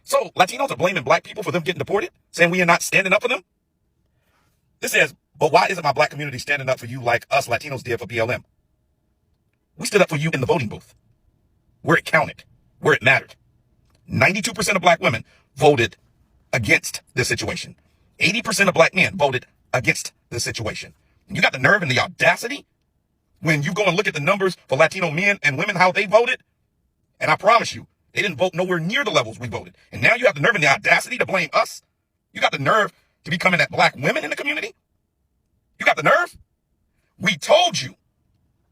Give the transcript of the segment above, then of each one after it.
So Latinos are blaming black people for them getting deported, saying we are not standing up for them. This says, but why isn't my black community standing up for you like us Latinos did for BLM? We stood up for you in the voting booth, where it counted, where it mattered. 92% of black women voted against this situation. 80% of black men voted against this situation. And you got the nerve and the audacity when you go and look at the numbers for Latino men and women, how they voted. And I promise you, they didn't vote nowhere near the levels we voted. And now you have the nerve and the audacity to blame us. You got the nerve to be coming at black women in the community. You got the nerve. We told you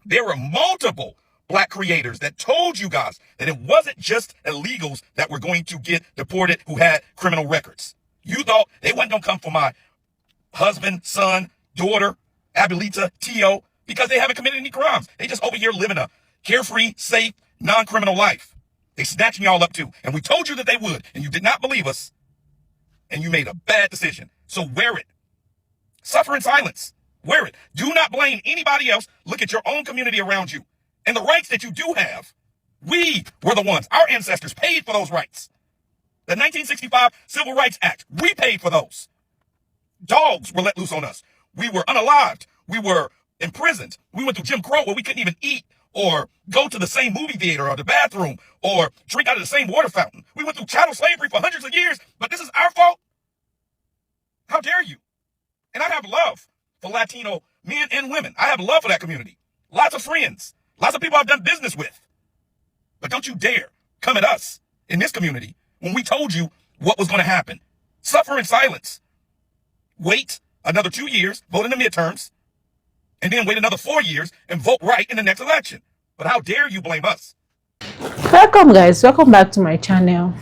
there were multiple black creators that told you guys that it wasn't just illegals that were going to get deported who had criminal records. You thought they wasn't going to come for my husband, son, daughter, Abuelita, Tio, because they haven't committed any crimes. They just over here living a carefree, safe, non-criminal life. They snatching y'all up too. And we told you that they would, and you did not believe us. And you made a bad decision. So wear it. Suffer in silence. Wear it. Do not blame anybody else. Look at your own community around you. And the rights that you do have, we were the ones. Our ancestors paid for those rights. The 1965 Civil Rights Act, we paid for those. Dogs were let loose on us. We were unalived. We were imprisoned. We went through Jim Crow where we couldn't even eat or go to the same movie theater or the bathroom or drink out of the same water fountain. We went through chattel slavery for hundreds of years, but this is our fault? How dare you? And I have love for Latino men and women. I have love for that community. Lots of friends. Lots of people I've done business with. But don't you dare come at us in this community when we told you what was going to happen. Suffer in silence. Wait another 2 years, vote in the midterms, and then wait another 4 years and vote right in the next election. But how dare you blame us? Welcome guys, welcome back to my channel.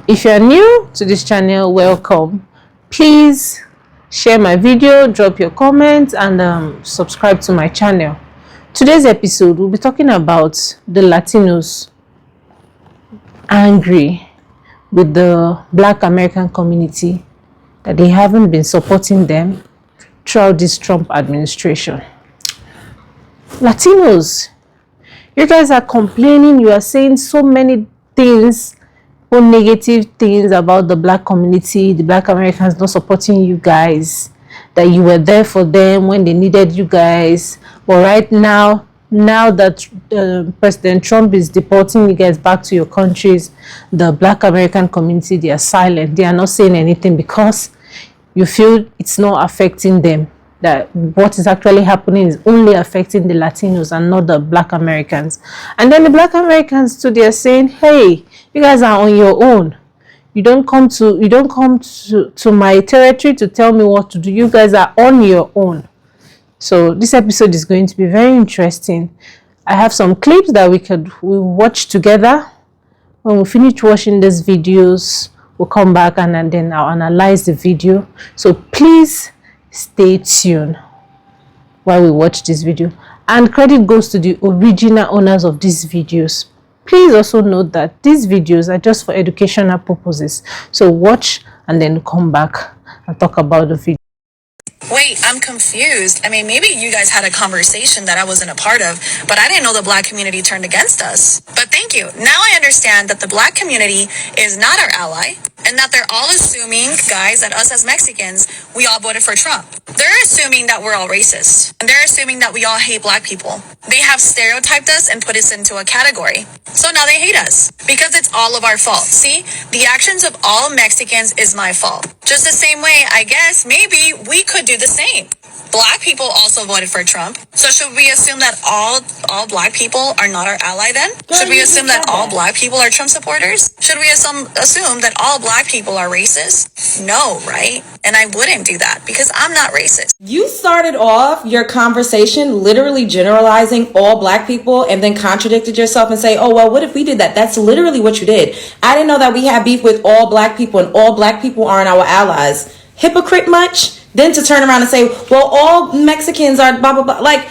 If you're new to this channel, welcome. Please share my video, drop your comments, and subscribe to my channel. Today's episode, we'll be talking about the Latinos angry with the Black American community that they haven't been supporting them throughout this Trump administration. Latinos, you guys are complaining, you are saying so many things, or negative things about the Black community, the Black Americans not supporting you guys, that you were there for them when they needed you guys. But right now that President Trump is deporting you guys back to your countries, the Black American community, they are silent. They are not saying anything because you feel it's not affecting them. That what is actually happening is only affecting the Latinos and not the Black Americans. And then the Black Americans too, they are saying, hey, you guys are on your own. You don't come to my territory to tell me what to do. You guys are on your own. So this episode is going to be very interesting. I have some clips that we'll watch together. When we finish watching these videos, we'll come back and then I'll analyze the video. So please stay tuned while we watch this video. And credit goes to the original owners of these videos. Please also note that these videos are just for educational purposes. So watch and then come back and talk about the video. Wait, I'm confused. I mean, maybe you guys had a conversation that I wasn't a part of, but I didn't know the Black community turned against us. But thank you. Now I understand that the Black community is not our ally, and that they're all assuming, guys, that us as Mexicans, we all voted for Trump. They're assuming that we're all racist, and they're assuming that we all hate Black people. They have stereotyped us and put us into a category. So now they hate us because it's all of our fault. See, the actions of all Mexicans is my fault. Just the same way, I guess, maybe we could do the same. Black people also voted for Trump. So should we assume that all Black people are not our ally then? Should we assume that all Black people are Trump supporters? Should we assume that all Black people are racist? No, right? And I wouldn't do that because I'm not racist. You started off your conversation literally generalizing all Black people and then contradicted yourself and say, oh, well, what if we did that? That's literally what you did. I didn't know that we have beef with all Black people and all Black people aren't our allies. Hypocrite much? Then to turn around and say, well, all Mexicans are blah, blah, blah. Like,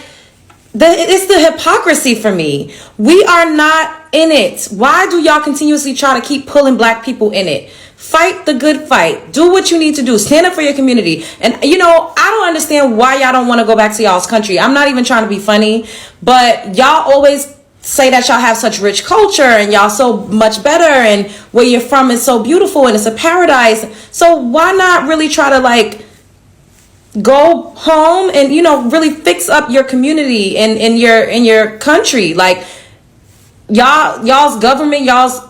it's the hypocrisy for me. We are not in it. Why do y'all continuously try to keep pulling Black people in it? Fight the good fight. Do what you need to do. Stand up for your community. And, you know, I don't understand why y'all don't want to go back to y'all's country. I'm not even trying to be funny, but y'all always say that y'all have such rich culture and y'all so much better and where you're from is so beautiful and it's a paradise. So why not really try to like go home and, you know, really fix up your community and in your country? Like y'all's government, y'all's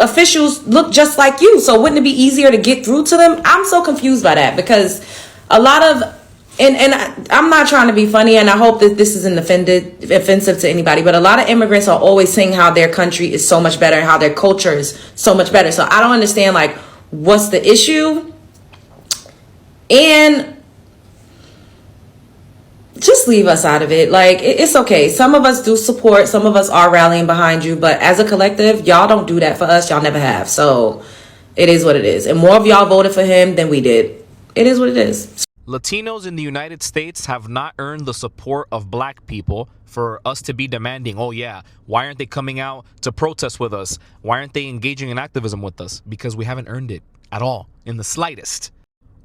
officials look just like you. So wouldn't it be easier to get through to them? I'm so confused by that, because a lot of, and I'm not trying to be funny, and I hope that this isn't offensive to anybody, but a lot of immigrants are always saying how their country is so much better and how their culture is so much better. So I don't understand, like, what's the issue? And just leave us out of it. Like, it's okay. Some of us do support, some of us are rallying behind you, but as a collective, y'all don't do that for us. Y'all never have. So it is what it is. And more of y'all voted for him than we did. It is what it is. Latinos in the United States have not earned the support of black people for us to be demanding, oh yeah, why aren't they coming out to protest with us? Why aren't they engaging in activism with us? Because we haven't earned it at all, in the slightest.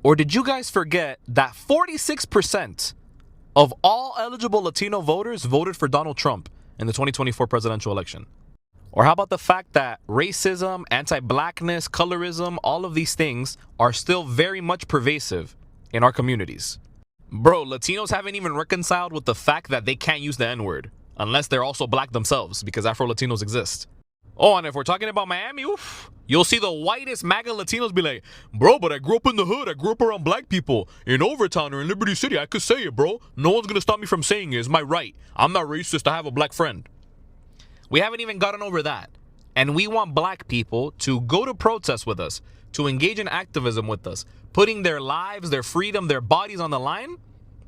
Or did you guys forget that 46% of all eligible Latino voters voted for Donald Trump in the 2024 presidential election? Or how about the fact that racism, anti-blackness, colorism, all of these things are still very much pervasive in our communities? Bro, Latinos haven't even reconciled with the fact that they can't use the N-word unless they're also black themselves, because Afro-Latinos exist. Oh, and if we're talking about Miami, oof, you'll see the whitest MAGA Latinos be like, bro, but I grew up in the hood. I grew up around black people. In Overtown or in Liberty City, I could say it, bro. No one's going to stop me from saying it. It's my right. I'm not racist. I have a black friend. We haven't even gotten over that. And we want black people to go to protest with us, to engage in activism with us, putting their lives, their freedom, their bodies on the line?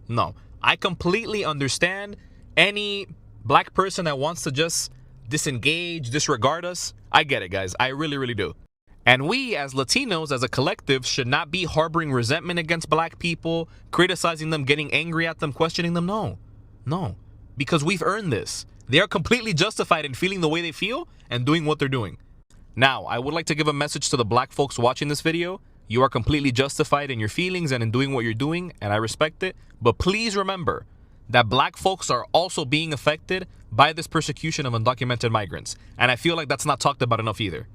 No. I completely understand any black person that wants to just disengage, disregard us. I get it, guys. I really, really do. And we, as Latinos, as a collective, should not be harboring resentment against black people, criticizing them, getting angry at them, questioning them. No. No. Because we've earned this. They are completely justified in feeling the way they feel and doing what they're doing. Now, I would like to give a message to the black folks watching this video. You are completely justified in your feelings and in doing what you're doing, and I respect it. But please remember that black folks are also being affected by this persecution of undocumented migrants. And I feel like that's not talked about enough either.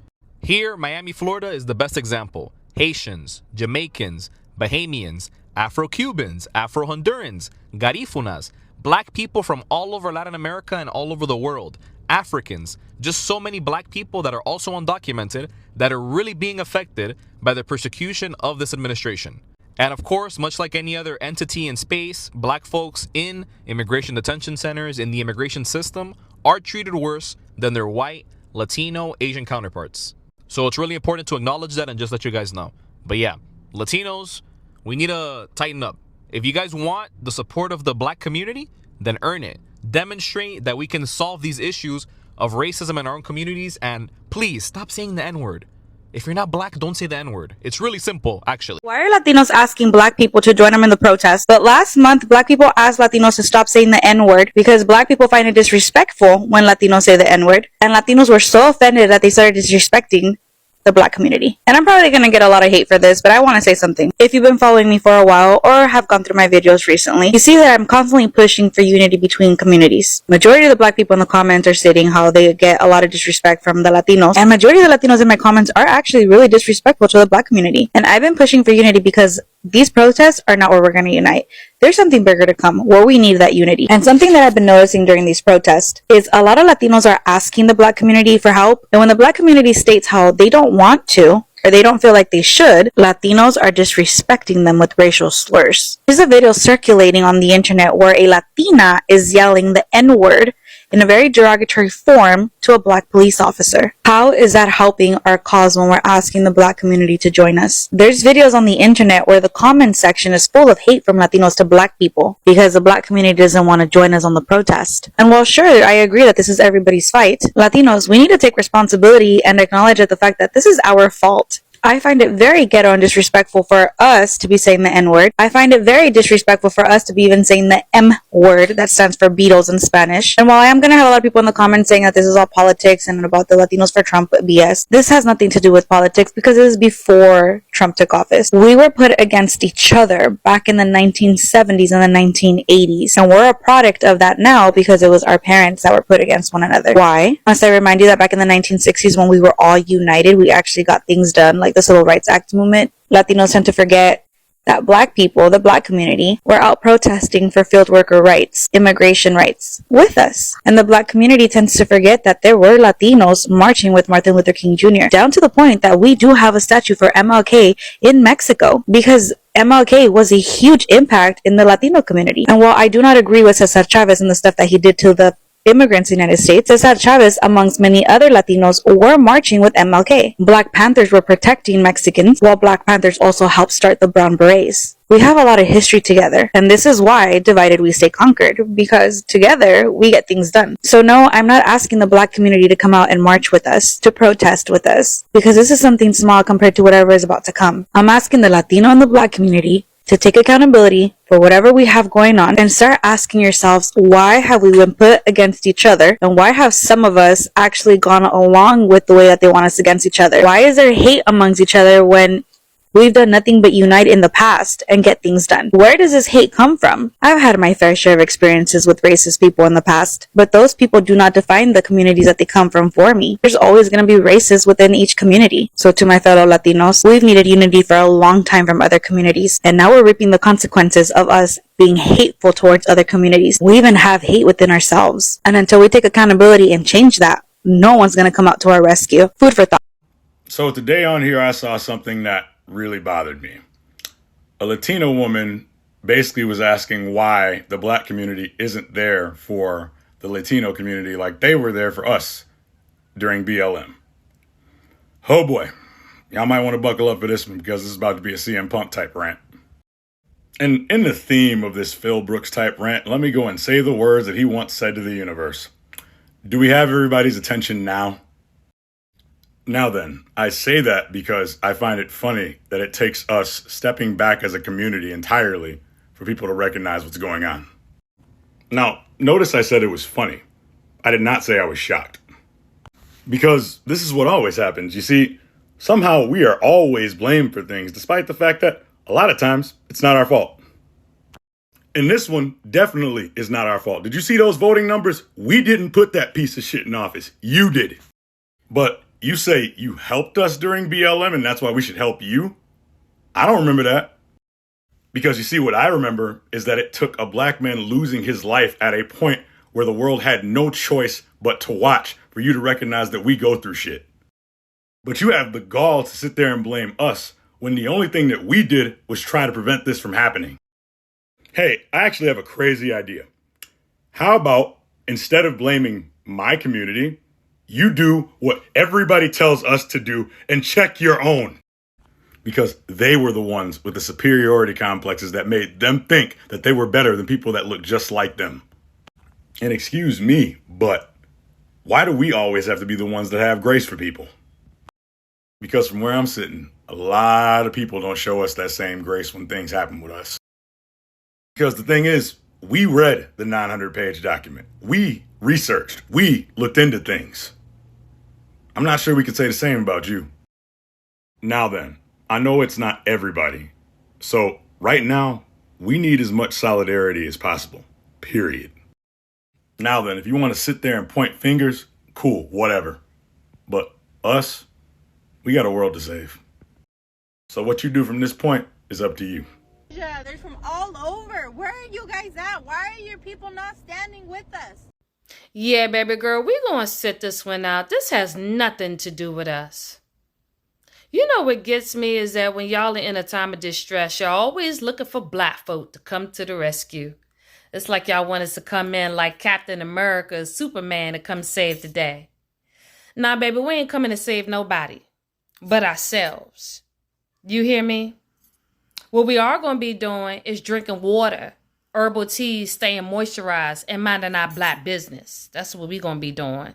Here, Miami, Florida is the best example. Haitians, Jamaicans, Bahamians, Afro-Cubans, Afro-Hondurans, Garifunas, black people from all over Latin America and all over the world, Africans, just so many black people that are also undocumented that are really being affected by the persecution of this administration. And of course, much like any other entity in space, black folks in immigration detention centers, in the immigration system, are treated worse than their white, Latino, Asian counterparts. So it's really important to acknowledge that and just let you guys know. But yeah, Latinos, we need to tighten up. If you guys want the support of the black community, then earn it. Demonstrate that we can solve these issues of racism in our own communities, and please stop saying the N-word. If you're not black, don't say the N-word. It's really simple, actually. Why are Latinos asking black people to join them in the protest? But last month, black people asked Latinos to stop saying the N-word because black people find it disrespectful when Latinos say the N-word. And Latinos were so offended that they started disrespecting the black community. And I'm probably going to get a lot of hate for this, but I want to say something. If you've been following me for a while or have gone through my videos recently, you see that I'm constantly pushing for unity between communities. Majority of the black people in the comments are stating how they get a lot of disrespect from the Latinos, and majority of the Latinos in my comments are actually really disrespectful to the black community. And I've been pushing for unity because these protests are not where we're going to unite. There's something bigger to come where we need that unity. And something that I've been noticing during these protests is a lot of Latinos are asking the black community for help. And when the black community states how they don't want to, or they don't feel like they should, Latinos are disrespecting them with racial slurs. There's a video circulating on the internet where a Latina is yelling the N-word in a very derogatory form to a black police officer. How is that helping our cause when we're asking the black community to join us? There's videos on the internet where the comment section is full of hate from Latinos to black people because the black community doesn't want to join us on the protest. And while sure, I agree that this is everybody's fight, Latinos, we need to take responsibility and acknowledge the fact that this is our fault. I find it very ghetto and disrespectful for us to be saying the N word. I find it very disrespectful for us to be even saying the M word, that stands for Beatles in Spanish. And while I am going to have a lot of people in the comments saying that this is all politics and about the Latinos for Trump BS, this has nothing to do with politics because it is before Trump took office. We were put against each other back in the 1970s and the 1980s. And we're a product of that now because it was our parents that were put against one another. Why? Must I remind you that back in the 1960s when we were all united, we actually got things done, like the Civil Rights Act movement. Latinos tend to forget that black people, the black community, were out protesting for field worker rights, immigration rights with us. And the black community tends to forget that there were Latinos marching with Martin Luther King Jr. down to the point that we do have a statue for MLK in Mexico because MLK was a huge impact in the Latino community. And while I do not agree with Cesar Chavez and the stuff that he did to the immigrants in the United States, Cesar Chavez, amongst many other Latinos, were marching with MLK. Black Panthers were protecting Mexicans, while Black Panthers also helped start the Brown Berets. We have a lot of history together, and this is why divided we stay conquered, because together we get things done. So no, I'm not asking the black community to come out and march with us, to protest with us, because this is something small compared to whatever is about to come. I'm asking the Latino and the black community to take accountability for whatever we have going on and start asking yourselves, why have we been put against each other? And why have some of us actually gone along with the way that they want us against each other? Why is there hate amongst each other when we've done nothing but unite in the past and get things done? Where does this hate come from? I've had my fair share of experiences with racist people in the past, but those people do not define the communities that they come from for me. There's always going to be racists within each community. So to my fellow Latinos, we've needed unity for a long time from other communities, and now we're reaping the consequences of us being hateful towards other communities. We even have hate within ourselves. And until we take accountability and change that, no one's going to come out to our rescue. Food for thought. So today on here, I saw something that really bothered me. A Latina woman basically was asking why the black community isn't there for the Latino community like they were there for us during BLM. Oh boy, y'all might want to buckle up for this one because this is about to be a CM Punk type rant. And in the theme of this Phil Brooks type rant, let me go and say the words that he once said to the universe. Do we have everybody's attention now? Now then, I say that because I find it funny that it takes us stepping back as a community entirely for people to recognize what's going on. Now, notice I said it was funny. I did not say I was shocked. Because this is what always happens. You see, somehow we are always blamed for things, despite the fact that a lot of times it's not our fault. And this one definitely is not our fault. Did you see those voting numbers? We didn't put that piece of shit in office. You did it. But you say you helped us during BLM and that's why we should help you? I don't remember that. Because you see, what I remember is that it took a black man losing his life at a point where the world had no choice but to watch for you to recognize that we go through shit. But you have the gall to sit there and blame us when the only thing that we did was try to prevent this from happening. Hey, I actually have a crazy idea. How about instead of blaming my community, you do what everybody tells us to do and check your own. Because they were the ones with the superiority complexes that made them think that they were better than people that look just like them. And excuse me, but why do we always have to be the ones that have grace for people? Because from where I'm sitting, a lot of people don't show us that same grace when things happen with us. Because the thing is, we read the 900-page document. We researched. We looked into things. I'm not sure we could say the same about you. Now then, I know it's not everybody. So right now, we need as much solidarity as possible. Period. Now then, if you want to sit there and point fingers, cool, whatever. But us, we got a world to save. So what you do from this point is up to you. Yeah, they're from all over. Where are you guys at? Why are your people not standing with us? Yeah, baby girl, we gonna sit this one out. This has nothing to do with us. You know what gets me is that when y'all are in a time of distress, y'all always looking for black folk to come to the rescue. It's like y'all want us to come in like Captain America, Superman to come save the day. Nah, baby, we ain't coming to save nobody but ourselves. You hear me? What we are going to be doing is drinking water, herbal teas, staying moisturized, and minding our black business. That's what we're going to be doing.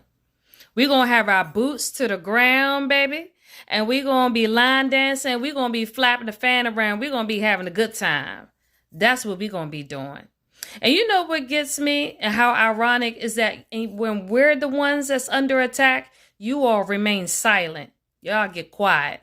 We're going to have our boots to the ground, baby, and we gonna be line dancing. We gonna be flapping the fan around. We gonna be having a good time. That's what we gonna be doing. And you know what gets me and how ironic is that when we're the ones that's under attack, you all remain silent. Y'all get quiet.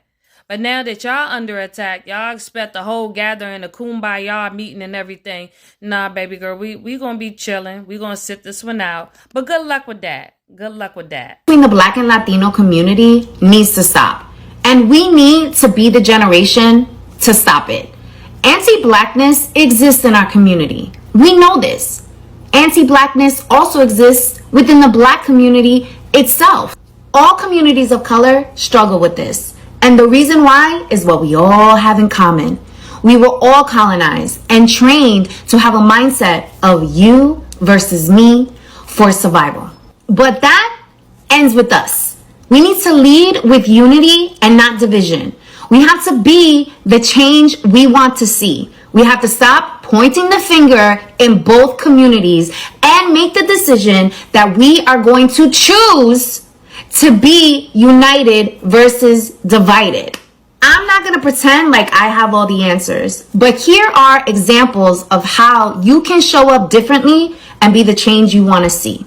But now that y'all under attack, y'all expect the whole gathering, a kumbaya meeting and everything. Nah, baby girl, we gonna be chilling. We gonna sit this one out. But good luck with that. Good luck with that. Between the Black and Latino community needs to stop. And we need to be the generation to stop it. Anti-Blackness exists in our community. We know this. Anti-Blackness also exists within the Black community itself. All communities of color struggle with this. And the reason why is what we all have in common. We were all colonized and trained to have a mindset of you versus me for survival. But that ends with us. We need to lead with unity and not division. We have to be the change we want to see. We have to stop pointing the finger in both communities and make the decision that we are going to choose to be united versus divided. I'm not going to pretend like I have all the answers, but here are examples of how you can show up differently and be the change you want to see.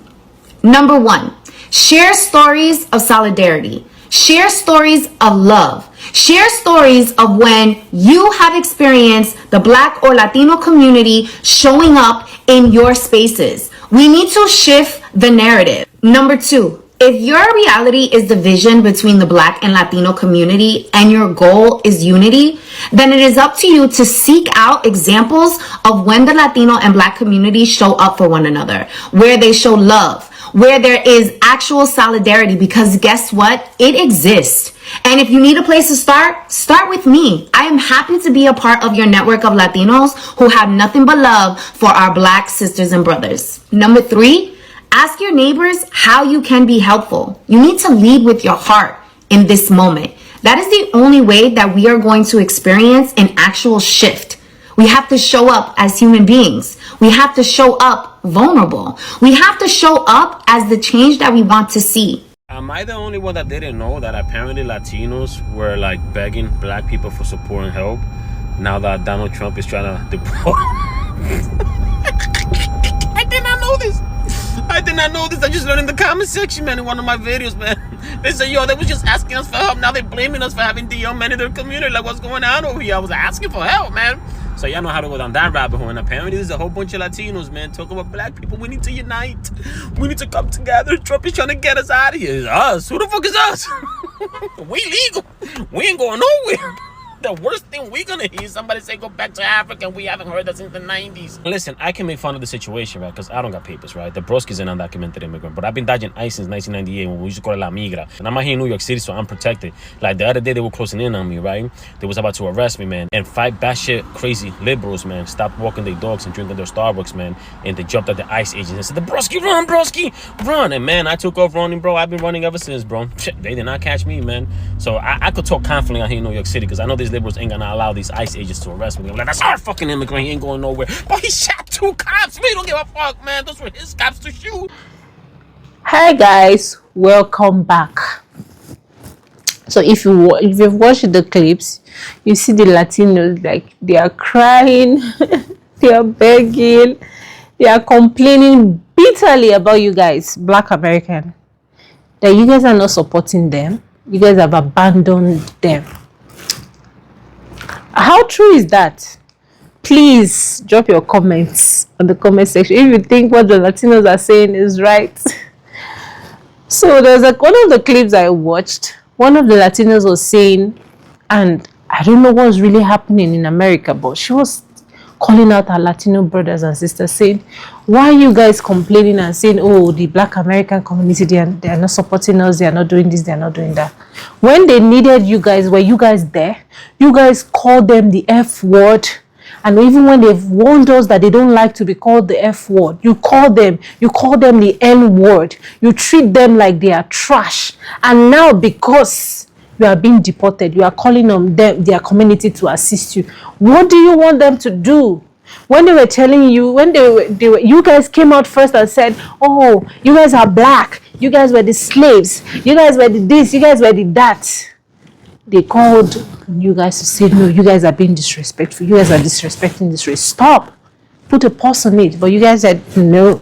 Number 1, share stories of solidarity. Share stories of love. Share stories of when you have experienced the Black or Latino community showing up in your spaces. We need to shift the narrative. Number 2, if your reality is division between the Black and Latino community and your goal is unity, then it is up to you to seek out examples of when the Latino and Black communities show up for one another, where they show love, where there is actual solidarity, because guess what? It exists. And if you need a place to start with me. I am happy to be a part of your network of Latinos who have nothing but love for our Black sisters and brothers. Number 3, ask your neighbors how you can be helpful. You need to lead with your heart in this moment. That is the only way that we are going to experience an actual shift. We have to show up as human beings. We have to show up vulnerable. We have to show up as the change that we want to see. Am I the only one that didn't know that apparently Latinos were like begging Black people for support and help now that Donald Trump is trying to deport? I did not know this. I did not know this. I just learned in the comment section, man, in one of my videos, man. They said, yo, they was just asking us for help. Now they're blaming us for having DL men in their community. Like, what's going on over here? I was asking for help, man. So y'all know how to go down that rabbit hole. And apparently there's a whole bunch of Latinos, man, talking about Black people. We need to unite. We need to come together. Trump is trying to get us out of here. It's us. Who the fuck is us? We legal. We ain't going nowhere. The worst thing we're gonna hear is somebody say go back to Africa, and we haven't heard that since the 90s. Listen, I can make fun of the situation, right? Because I don't got papers, right? The broski's an undocumented immigrant, but I've been dodging ICE since 1998 when we used to call it La Migra. And I'm out here in New York City, so I'm protected. Like the other day, they were closing in on me, right? They was about to arrest me, man. And 5 batshit crazy liberals, man, stopped walking their dogs and drinking their Starbucks, man. And they jumped at the ICE agents and said, the broski, run. And man, I took off running, bro. I've been running ever since, bro. They did not catch me, man. So I could talk confidently out here in New York City because I know these liberals ain't gonna allow these ICE agents to arrest me. I'm like, that's our fucking immigrant. He ain't going nowhere. But he shot 2 cops. We don't give a fuck, man. Those were his cops to shoot. Hi guys, welcome back. So if you've watched the clips, you see the Latinos, like, they are crying, they are begging, they are complaining bitterly about you guys, Black American, that you guys are not supporting them. You guys have abandoned them. How true is that? Please drop your comments on the comment section if you think what the Latinos are saying is right. So there's one of the clips I watched. One of the Latinos was saying, and I don't know what's really happening in America, but she was calling out her Latino brothers and sisters, saying, why are you guys complaining and saying, oh, the Black American community, they are not supporting us, they are not doing this, they are not doing that. When they needed you guys, were you guys there? You guys called them the F word. And even when they've warned us that they don't like to be called the F word, you call them the N word. You treat them like they are trash. And now because you are being deported, you are calling on them, their community, to assist you. What do you want them to do? When they were telling you, when you guys came out first and said, oh, you guys are Black, you guys were the slaves, you guys were the this, you guys were the that. They called you guys to say, no, you guys are being disrespectful. You guys are disrespecting this race. Stop. Put a pause on it. But you guys said, no,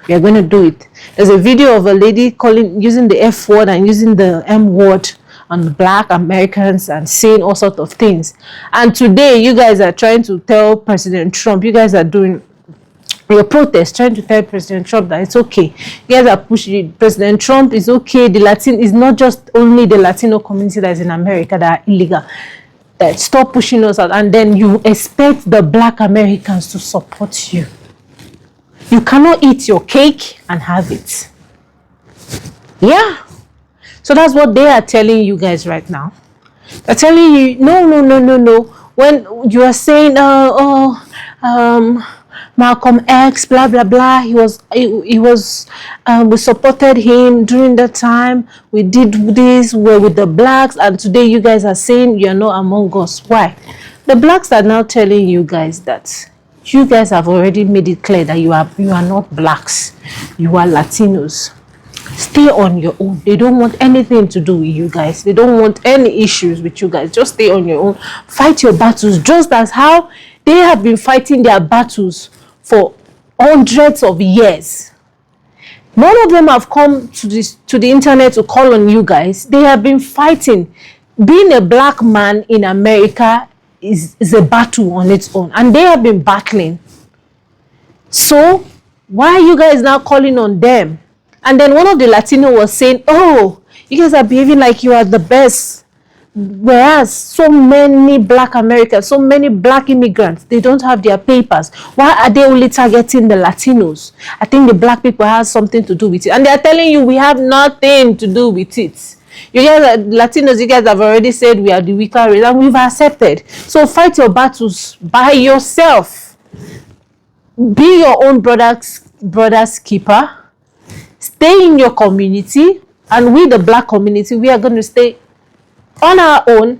we are going to do it. There's a video of a lady using the F word and using the M word on Black Americans and saying all sorts of things. And today, you guys are trying to tell President Trump, you guys are doing your protest, trying to tell President Trump that it's okay. You guys are pushing President Trump is okay. The Latin is not just only the Latino community that is in America that are illegal. That stop pushing us out, and then you expect the Black Americans to support you. You cannot eat your cake and have it. Yeah. So that's what they are telling you guys right now. They're telling you, no. When you are saying, Malcolm X, blah blah blah. We supported him during that time. We did this. We're with the blacks, and today you guys are saying you're not among us. Why? The blacks are now telling you guys that you guys have already made it clear that you are not blacks. You are Latinos. Stay on your own. They don't want anything to do with you guys. They don't want any issues with you guys. Just stay on your own. Fight your battles just as how they have been fighting their battles for hundreds of years. None of them have come to the internet to call on you guys. They have been fighting. Being a black man in America is a battle on its own, and they have been battling. So why are you guys now calling on them? And then one of the Latino was saying, oh, you guys are behaving like you are the best. Whereas so many Black Americans, so many Black immigrants, they don't have their papers. Why are they only targeting the Latinos? I think the Black people have something to do with it. And they are telling you we have nothing to do with it. You guys are Latinos, you guys have already said we are the weaker race, and we've accepted. So fight your battles by yourself. Be your own brother's keeper. Stay in your community, and we, the Black community, we are going to stay on our own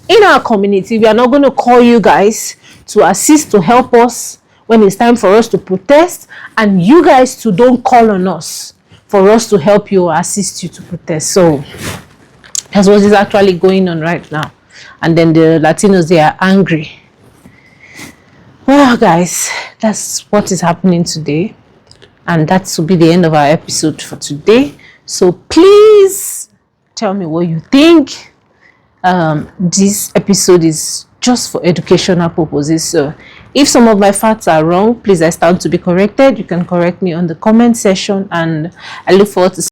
in our community. We are not going to call you guys to assist, to help us when it's time for us to protest, and you guys too don't call on us for us to help you or assist you to protest. So that's what is actually going on right now. And then the Latinos, they are angry. Well, guys, that's what is happening today. And that will be the end of our episode for today. So please tell me what you think. This episode is just for educational purposes. So if some of my facts are wrong, please, I stand to be corrected. You can correct me on the comment section, and I look forward to